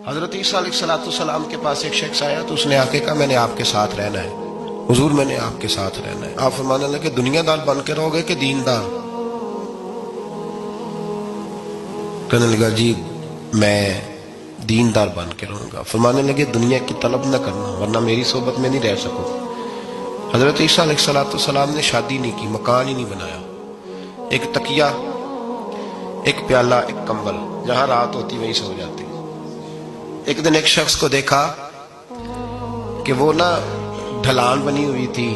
حضرت عیسیٰ علیہ السلام کے پاس ایک شخص آیا تو اس نے آ کے کہا میں نے آپ کے ساتھ رہنا ہے، حضور میں نے آپ کے ساتھ رہنا ہے۔ آپ فرمانے لگے دنیا دار بن کے رہو گے کہ دیندار؟ کہنے لگا جی میں دیندار بن کے رہوں گا۔ فرمانے لگے دنیا کی طلب نہ کرنا ورنہ میری صحبت میں نہیں رہ سکو۔ حضرت عیسیٰ علیہ السلام نے شادی نہیں کی، مکان ہی نہیں بنایا، ایک تکیہ، ایک پیالہ، ایک کمبل، جہاں رات ہوتی وہیں سو جاتے۔ ایک دن ایک شخص کو دیکھا کہ وہ ڈھلان بنی ہوئی تھی،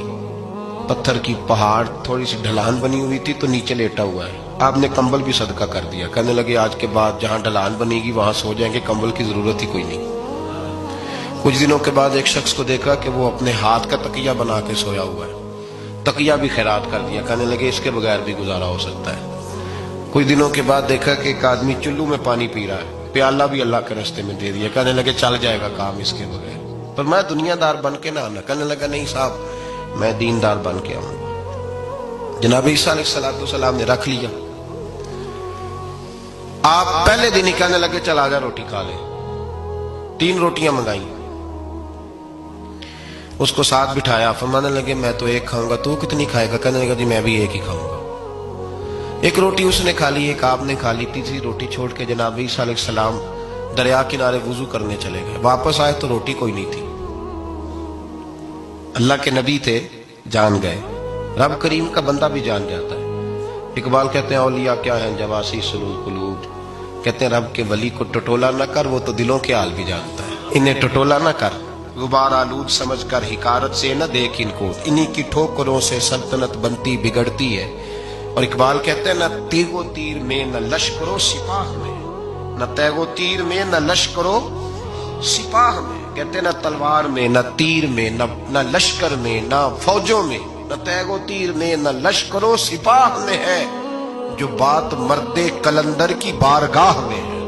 پتھر کی پہاڑ تھوڑی سی ڈھلان بنی ہوئی تھی تو نیچے لیٹا ہوا ہے۔ آپ نے کمبل بھی صدقہ کر دیا، کہنے لگے آج کے بعد جہاں ڈھلان بنے گی وہاں سو جائیں گے، کمبل کی ضرورت ہی کوئی نہیں۔ کچھ دنوں کے بعد ایک شخص کو دیکھا کہ وہ اپنے ہاتھ کا تکیہ بنا کے سویا ہوا ہے، تکیہ بھی خیرات کر دیا، کہنے لگے اس کے بغیر بھی گزارا ہو سکتا ہے۔ کچھ دنوں کے بعد دیکھا کہ ایک آدمی چلو میں پانی پی رہا ہے، پیالہ بھی اللہ کے راستے میں دے دیا، کہنے لگے چل جائے گا کام اس کے بغیر۔ پر میں دنیا دار بن کے نہ آنا، کہنے لگا نہیں صاحب میں دیندار بن کے آؤں گا۔ جناب عیسیٰ علیہ السلام نے رکھ لیا۔ آپ پہلے دن ہی کہنے لگے چل آجا روٹی کھا لے، 3 روٹیاں منگائیں، اس کو ساتھ بٹھایا، فرمانے لگے میں تو ایک کھاؤں گا، تو کتنی کھائے گا؟ کہنے لگا جی میں بھی ایک ہی کھاؤں گا۔ ایک روٹی اس نے کھا لی، ایک آپ نے کھا لی، تیسری روٹی چھوڑ کے جناب عیسیٰ علیہ السلام دریا کنارے وضو کرنے چلے گئے۔ واپس آئے تو روٹی کوئی نہیں تھی۔ اللہ کے نبی تھے، جان گئے۔ رب کریم کا بندہ بھی جان جاتا ہے۔ اقبال کہتے ہیں اولیاء کیا ہیں جواسی القلوب، کہتے ہیں رب کے ولی کو ٹٹولا نہ کر، وہ تو دلوں کے حال بھی جانتا ہے۔ انہیں ٹٹولا نہ کر، غبار آلود سمجھ کر حقارت سے نہ دیکھ ان کو، انہی کی ٹھوکروں سے سلطنت بنتی بگڑتی ہے۔ اور اقبال کہتے ہیں نہ تیغ و تیر میں نہ لشکر و سپاہ میں، نہ تیغ و تیر میں نہ لشکر و سپاہ میں، کہتے ہیں نہ تلوار میں نہ تیر میں نہ لشکر میں نہ فوجوں میں، نہ تیغ و تیر میں نہ لشکر و سپاہ میں ہے جو بات مرد قلندر کی بارگاہ میں ہے،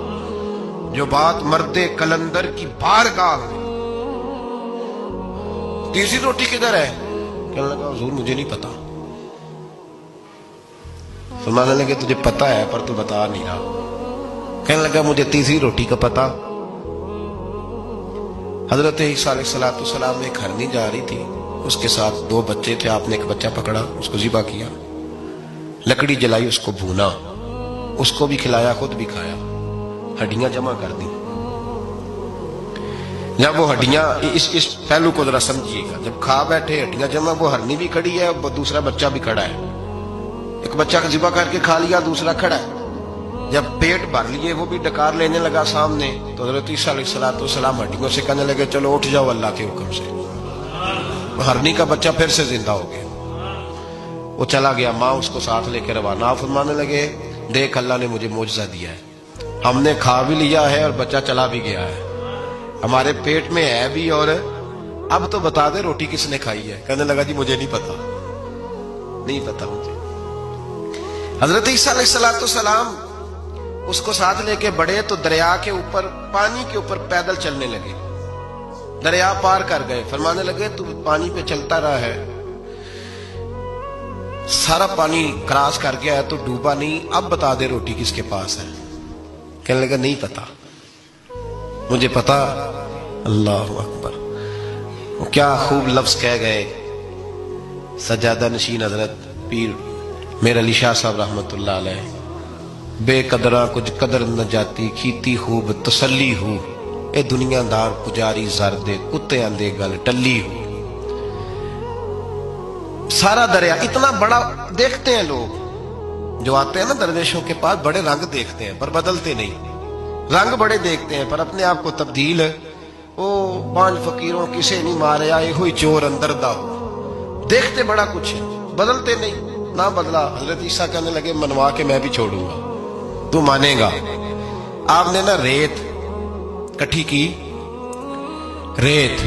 جو بات مرد قلندر کی بارگاہ میں۔ تیسری روٹی کدھر ہے؟ کہنے لگا حضور مجھے نہیں پتا۔ فرمانے لگے تجھے پتا ہے پر تو بتا نہیں رہا۔ کہنے لگا مجھے تیسری روٹی کا پتا۔ حضرت عیسیٰ علیہ السلام میں ایک ہرنی جا رہی تھی، اس کے ساتھ 2 بچے تھے، آپ نے ایک بچہ پکڑا، اس کو ذبح کیا، لکڑی جلائی، اس کو بھونا، اس کو بھی کھلایا، خود بھی کھایا، ہڈیاں جمع کر دی۔ جب وہ ہڈیاں، اس پہلو کو ذرا سمجھیے گا، جب کھا بیٹھے ہڈیاں جمع، وہ ہرنی بھی کھڑی ہے اور دوسرا بچہ بھی کھڑا ہے، ایک بچہ کا ذبح کر کے کھا لیا، دوسرا کھڑا ہے۔ جب پیٹ بھر لیے وہ بھی ڈکار لینے لگا سامنے، تو حضرت عیسیٰ علیہ السلام ہڈیوں سے کہنے لگے چلو اٹھ جاؤ اللہ کے حکم سے۔ ہرنی کا بچہ پھر سے زندہ ہو گیا، وہ چلا گیا، ماں اس کو ساتھ لے کے روانہ۔ فرمانے لگے دیکھ اللہ نے مجھے معجزہ دیا ہے، ہم نے کھا بھی لیا ہے اور بچہ چلا بھی گیا ہے، ہمارے پیٹ میں ہے بھی، اور اب تو بتا دے روٹی کس نے کھائی ہے؟ کہنے لگا جی مجھے نہیں پتا، نہیں پتا مجھے۔ حضرت عیسیٰ علیہ السلام اس کو ساتھ لے کے بڑھے تو دریا کے اوپر، پانی کے اوپر پیدل چلنے لگے، دریا پار کر گئے۔ فرمانے لگے تو پانی پہ چلتا رہا ہے، سارا پانی کراس کر گیا ہے تو ڈوبا نہیں، اب بتا دے روٹی کس کے پاس ہے؟ کہنے لگا نہیں پتا، مجھے پتا۔ اللہ اکبر، وہ کیا خوب لفظ کہہ گئے سجادہ نشین حضرت پیر میر علی شاہ صاحب رحمت اللہ علیہ، بے قدراں کچھ قدر نہ جاتی، کھیتی خوب تسلی ہو، اے دنیا دار پجاری زردے کتے اندے گل ٹلی ہو۔ سارا دریا اتنا بڑا، دیکھتے ہیں لوگ جو آتے ہیں نا درویشوں کے پاس، بڑے رنگ دیکھتے ہیں پر بدلتے نہیں، رنگ بڑے دیکھتے ہیں پر اپنے آپ کو تبدیل، او 5 فقیروں کسے نہیں مارے آئے ہوئی چور اندر دا، دیکھتے بڑا کچھ ہے بدلتے نہیں۔ نہ بدلا، حضرت عیسیٰ کہنے لگے منوا کے میں بھی چھوڑوں گا، تو مانے گا۔ آپ نے ریت کٹھی کی، ریت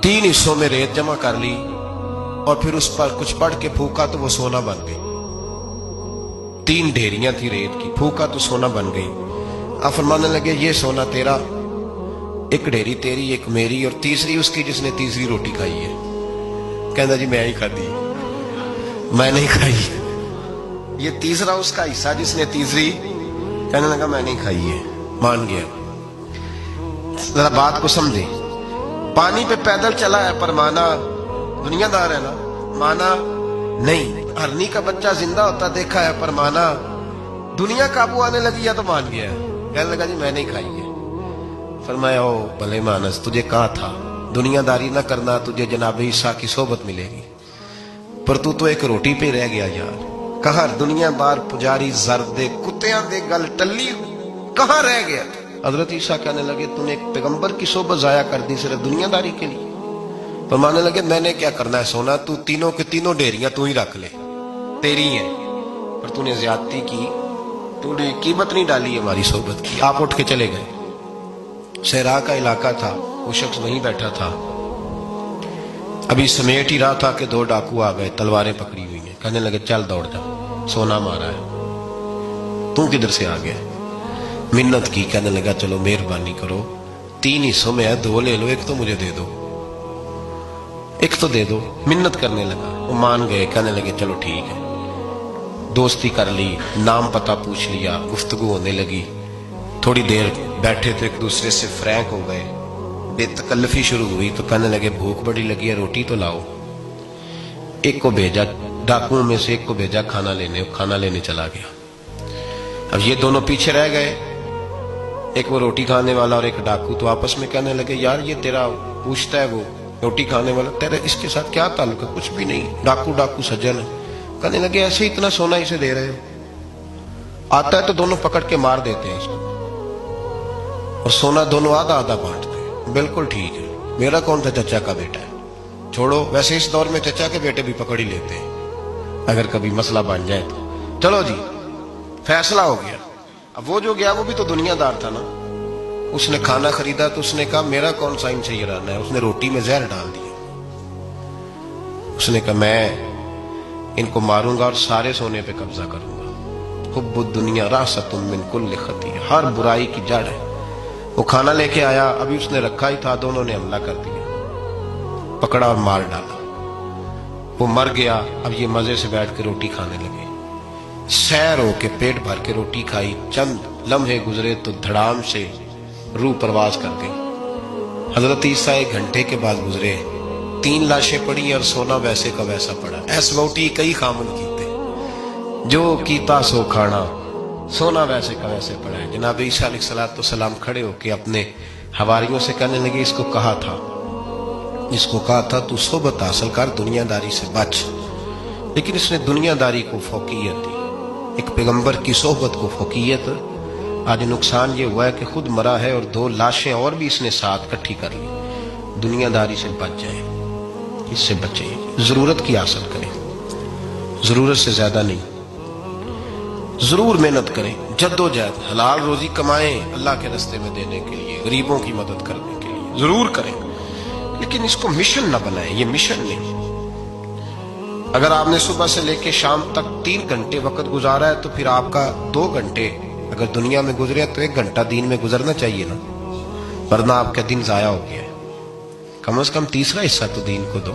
3 حصوں میں ریت جمع کر لی اور پھر اس پر کچھ پڑھ کے پھونکا تو وہ سونا بن گئی۔ 3 ڈھیریاں تھی ریت کی، پھونکا تو سونا بن گئی۔ آپ فرمانے لگے یہ سونا تیرا، ایک ڈھیری تیری، ایک میری، اور تیسری اس کی جس نے تیسری روٹی کھائی ہے۔ کہنا جی میں ہی کھائی، میں نہیں کھائی، یہ تیسرا اس کا حصہ جس نے تیسری، کہنے لگا میں نہیں کھائی ہے، مان گیا۔ ذرا بات کو سمجھے. پانی پہ پیدل چلا ہے پر مانا دنیا دار ہے نا؟ مانا نہیں. ہرنی کا بچہ زندہ ہوتا دیکھا ہے پر مانا دنیا قابو آنے لگی یا تو مان گیا ہے. کہنے لگا جی میں نہیں کھائی ہے. فرمایا او بھلے مانس، تجھے کہا تھا دنیا داری نہ کرنا، تجھے جناب عیسیٰ کی صحبت ملے گی، پر تو ایک روٹی پہ رہ گیا یار. کہاں دنیا دار پجاری زردے کتیاں دے گل ٹلی کہاں رہ گیا؟ حضرت عیسیٰ کہنے لگے تو نے ایک پیغمبر کی صحبت ضائع کر دی صرف دنیا داری کے لیے. فرمانے لگے میں نے کیا کرنا ہے سونا، تو تینوں کے تینوں ڈیریاں تو ہی رکھ لے، تیری ہیں، پر تو نے زیادتی کی، تو نے قیمت نہیں ڈالی ہماری صحبت کی. آپ اٹھ کے چلے گئے. صحرا کا علاقہ تھا، وہ شخص وہیں بیٹھا تھا، ابھی سمیٹ ہی رہا تھا کہ دو ڈاکو آ گئے، تلواریں پکڑی ہوئی ہیں. کہنے لگے چل دوڑ جا، سونا مارا ہے، تو کدھر سے آ گیا؟ منت کی. کہنے لگا چلو مہربانی کرو، 3 حصوں میں ہے، 2 لے لو، ایک تو مجھے دے دو، ایک تو دے دو. منت کرنے لگا، وہ مان گئے. کہنے لگے چلو ٹھیک ہے. دوستی کر لی، نام پتہ پوچھ لیا، گفتگو ہونے لگی. تھوڑی دیر بیٹھے تو ایک دوسرے سے فرینک ہو گئے، بے تکلفی شروع ہوئی. تو کہنے لگے بھوک بڑی لگی ہے، روٹی تو لاؤ. ایک کو بھیجا، ڈاکوؤں میں سے ایک کو بھیجا کھانا لینے چلا گیا. اب یہ دونوں پیچھے رہ گئے، ایک وہ روٹی کھانے والا اور ایک ڈاکو. تو آپس میں کہنے لگے یار یہ تیرا پوچھتا ہے وہ روٹی کھانے والا، تیرے اس کے ساتھ کیا تعلق ہے؟ کچھ بھی نہیں، ڈاکو سجن ہے. کہنے لگے ایسے اتنا سونا اسے دے رہے ہو، آتا ہے تو دونوں پکڑ کے مار دیتے ہیں اس کو، اور سونا دونوں آدھا آدھا بانٹتے ہیں. بالکل ٹھیک ہے، میرا کون تھا، چچا کا بیٹا ہے، چھوڑو. ویسے اس دور میں چچا کے بیٹے بھی پکڑ ہی لیتے ہیں اگر کبھی مسئلہ بن جائے تو. چلو جی فیصلہ ہو گیا. اب وہ جو گیا وہ بھی تو دنیا دار تھا نا، اس نے کھانا خریدا تو اس نے کہا میرا کون سا ان سے یہ رہنا ہے. اس نے روٹی میں زہر ڈال دیا. اس نے کہا میں ان کو ماروں گا اور سارے سونے پہ قبضہ کروں گا. حب الدنیا راست من کل خطیہ، ہر برائی کی جڑ ہے. وہ کھانا لے کے آیا، ابھی اس نے رکھا ہی تھا، دونوں نے حملہ کر دیا، پکڑا اور مار ڈالا. وہ مر گیا. اب یہ مزے سے بیٹھ کے روٹی کھانے لگے، سیر ہو کے پیٹ بھر کے روٹی کھائی. چند لمحے گزرے تو دھڑام سے روح پرواز کر گئی. حضرت عیسیٰ 1 گھنٹے کے بعد گزرے، 3 لاشیں پڑی اور سونا ویسے کا ویسا پڑا. ایس ووٹی کئی خامن کیتے، جو کیتا سو کھانا، سونا ویسے کا ویسے پڑا ہے. جناب عیسیٰ علیہ السلام کھڑے ہو کے اپنے حواریوں سے کہنے لگے اس کو کہا تھا تو صحبت حاصل کر، دنیا داری سے بچ. لیکن اس نے دنیا داری کو فوقیت دی، ایک پیغمبر کی صحبت کو فوقیت. آج نقصان یہ ہوا ہے کہ خود مرا ہے اور 2 لاشیں اور بھی اس نے ساتھ کٹھی کر لی. دنیا داری سے بچ جائیں، اس سے بچیں، ضرورت کی حاصل کریں، ضرورت سے زیادہ نہیں. ضرور محنت کریں، جد و جہد، حلال روزی کمائیں اللہ کے راستے میں دینے کے لیے، غریبوں کی مدد کرنے کے لیے ضرور کریں، لیکن اس کو مشن نہ بنائیں. یہ مشن نہیں. اگر آپ نے صبح سے لے کے شام تک 3 گھنٹے وقت گزارا ہے تو پھر آپ کا 2 گھنٹے اگر دنیا میں گزرے تو 1 گھنٹہ دین میں گزرنا چاہیے نا، ورنہ آپ کا دن ضائع ہو گیا ہے. کم از کم تیسرا حصہ تو دین کو دو.